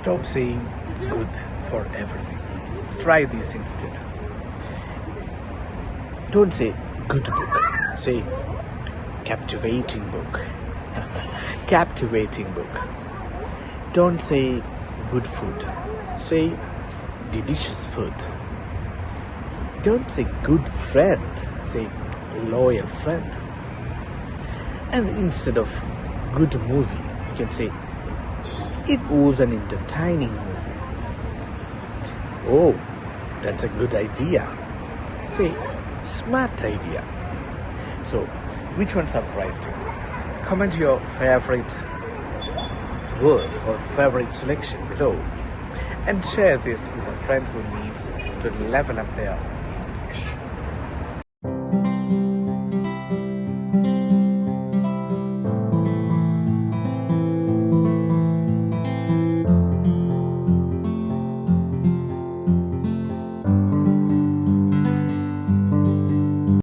Stop saying good for everything. Try this instead. Don't say good book. Say captivating book. Captivating book. Don't say good food. Say delicious food. Don't say good friend. Say loyal friend. And instead of good movie, you can say it was an entertaining movie. Oh, that's a good idea. Say smart idea. So, which one surprised you? Comment your favorite word or favorite selection below and share this with a friend who needs to level up their